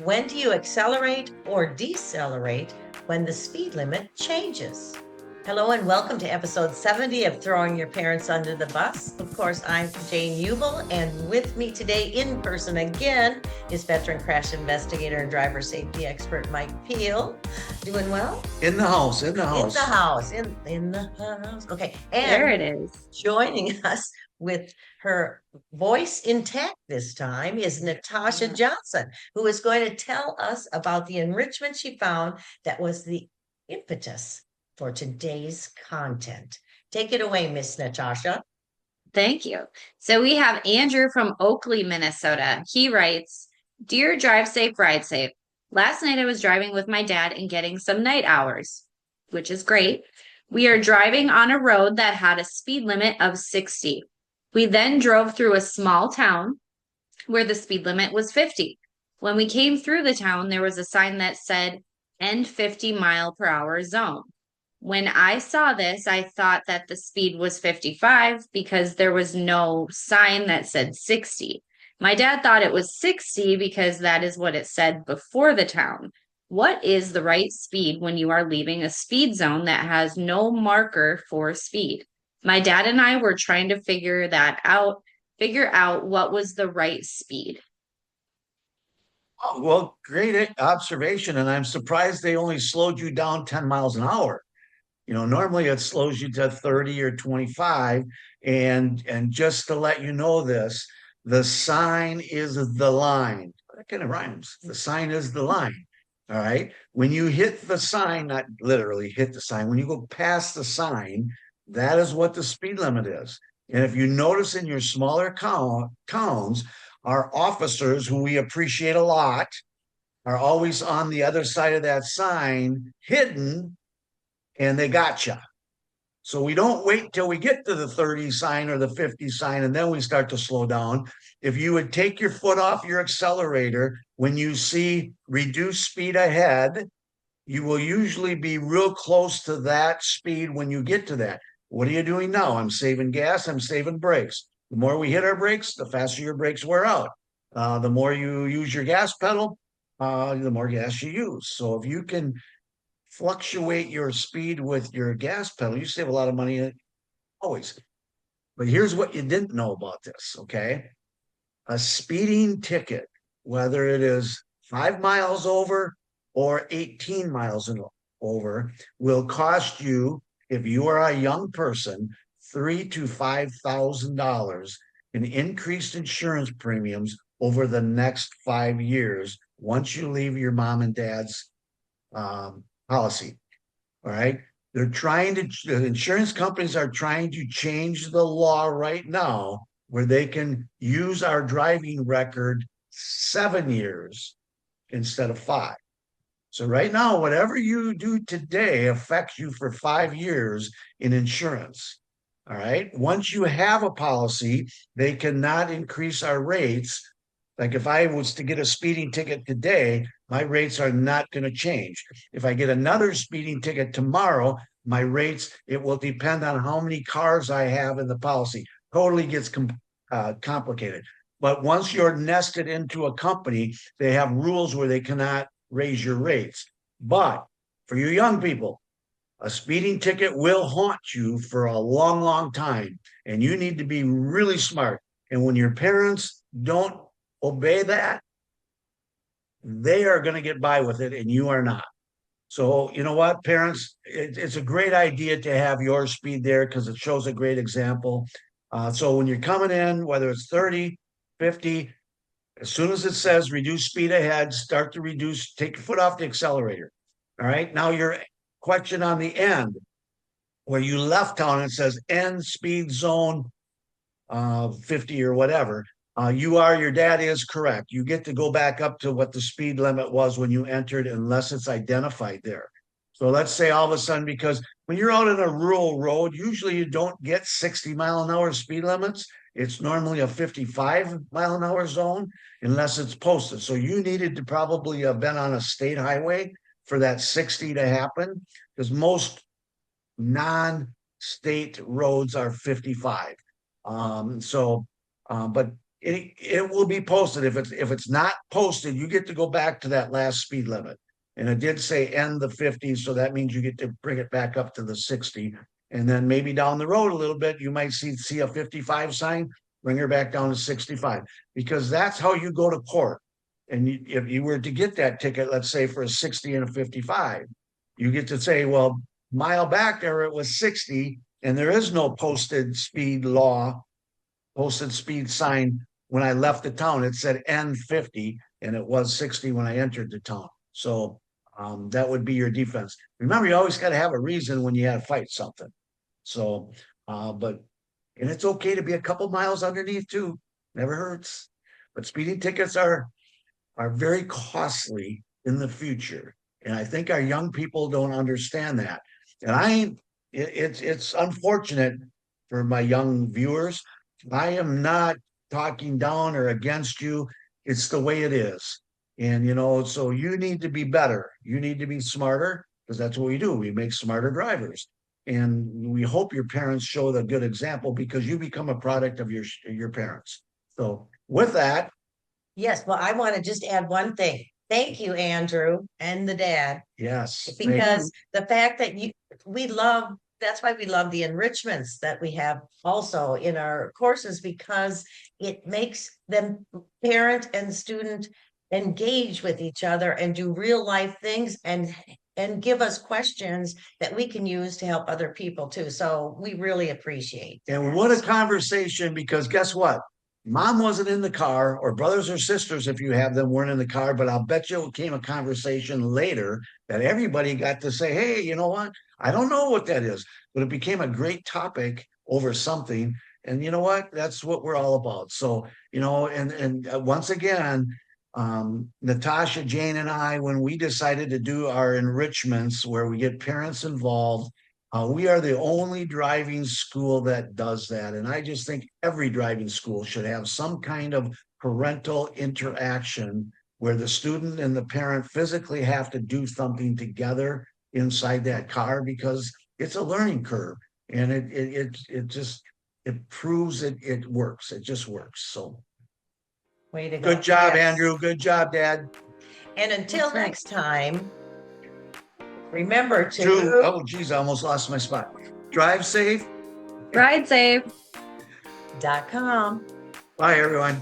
When do you accelerate or decelerate when the speed limit changes? Hello and welcome to episode 70 of Throwing Your Parents Under the Bus. Of course, I'm Jane Ubel, and with me today in person again is veteran crash investigator and driver safety expert Mike Pehl. Doing well? In the house, in the In the house. house, in the house. Okay, There and it is. joining us with her voice intact this time is Natasha Johnson, who is going to tell us about the enrichment she found that was the impetus for today's content. Take it away, Miss Natasha. Thank you. So we have Andrew from Oakley, Minnesota. He writes, Dear Drive Safe, Ride Safe. Last night I was driving with my dad and getting some night hours, which is great. We are driving on a road that had a speed limit of 60. We then drove through a small town where the speed limit was 50. When we came through the town, there was a sign that said end 50-mile-per-hour zone. When I saw this, I thought that the speed was 55 because there was no sign that said 60. My dad thought it was 60 because that is what it said before the town. What is the right speed when you are leaving a speed zone that has no marker for speed? My dad and I were trying to figure out what was the right speed. Oh, well, great observation. And I'm surprised they only slowed you down 10 miles an hour. Normally it slows you to 30 or 25. And just to let you know this, the sign is the line. That kind of rhymes. The sign is the line. All right. When you hit the sign, not literally hit the sign, when you go past the sign, that is what the speed limit is. And if you notice in your smaller towns, our officers, who we appreciate a lot, are always on the other side of that sign, hidden, and they got you. So we don't wait till we get to the 30 sign or the 50 sign, and then we start to slow down. If you would take your foot off your accelerator when you see reduced speed ahead, you will usually be real close to that speed when you get to that. What are you doing now? I'm saving gas, I'm saving brakes. The more we hit our brakes, the faster your brakes wear out. The more you use your gas pedal, the more gas you use. So if you can fluctuate your speed with your gas pedal, you save a lot of money always. But here's what you didn't know about this, okay? A speeding ticket, whether it is 5 miles over or 18 miles over, will cost you, if you are a young person, $3,000 to $5,000 in increased insurance premiums over the next 5 years once you leave your mom and dad's policy. All right. The insurance companies are trying to change the law right now where they can use our driving record 7 years instead of 5. So right now, whatever you do today affects you for 5 years in insurance. All right. Once you have a policy, they cannot increase our rates. Like if I was to get a speeding ticket today, my rates are not going to change. If I get another speeding ticket tomorrow, my rates, it will depend on how many cars I have in the policy. Totally gets complicated. But once you're nested into a company, they have rules where they cannot raise your rates. But for you young people, a speeding ticket will haunt you for a long, long time. And you need to be really smart. And when your parents don't obey that, they are going to get by with it and you are not. So, you know what, parents, it's a great idea to have your speed there because it shows a great example. So when you're coming in, whether it's 30, 50, as soon as it says reduce speed ahead, start to reduce, take your foot off the accelerator. All right. Now your question on the end, where you left town, it says end speed zone 50 or whatever. Your dad is correct. You get to go back up to what the speed limit was when you entered, unless it's identified there. So let's say all of a sudden, because when you're out on a rural road, usually you don't get 60-mile-an-hour speed limits. It's normally a 55-mile-an-hour zone, unless it's posted. So you needed to probably have been on a state highway for that 60 to happen, because most non-state roads are 55. But it will be posted. If it's not posted, you get to go back to that last speed limit. And it did say end the 50, so that means you get to bring it back up to the 60. And then maybe down the road a little bit, you might see a 55 sign, bring her back down to 65, because that's how you go to court. And if you were to get that ticket, let's say for a 60 and a 55, you get to say, well, mile back there it was 60, and there is no posted speed sign. When I left the town, it said N 50, and it was 60 when I entered the town. So that would be your defense. Remember, you always got to have a reason when you had to fight something. So, and it's okay to be a couple miles underneath too. Never hurts. But speeding tickets are very costly in the future, and I think our young people don't understand that. And it's unfortunate for my young viewers. I am not talking down or against you. It's the way it is. And, so you need to be better. You need to be smarter, because that's what we do. We make smarter drivers. And we hope your parents show the good example, because you become a product of your parents. So with that. Yes, well, I want to just add one thing. Thank you, Andrew and the dad. Yes. Because the fact that that's why we love the enrichments that we have also in our courses, because it makes them, parent and student, engage with each other and do real life things and give us questions that we can use to help other people too. So we really appreciate that. And what a conversation, because guess what? Mom wasn't in the car, or brothers or sisters, if you have them, weren't in the car, but I'll bet you it became a conversation later that everybody got to say, hey, you know what? I don't know what that is, but it became a great topic over something. And you know what? That's what we're all about. So, and once again, Natasha, Jane, and I, when we decided to do our enrichments where we get parents involved, we are the only driving school that does that. And I just think every driving school should have some kind of parental interaction where the student and the parent physically have to do something together inside that car, because it's a learning curve. And it proves it works. It just works. So way to go. Good job, yes. Andrew. Good job, Dad. And until next time, remember to... Oh, geez, I almost lost my spot. Drive safe. Ride safe. .com. Bye, everyone.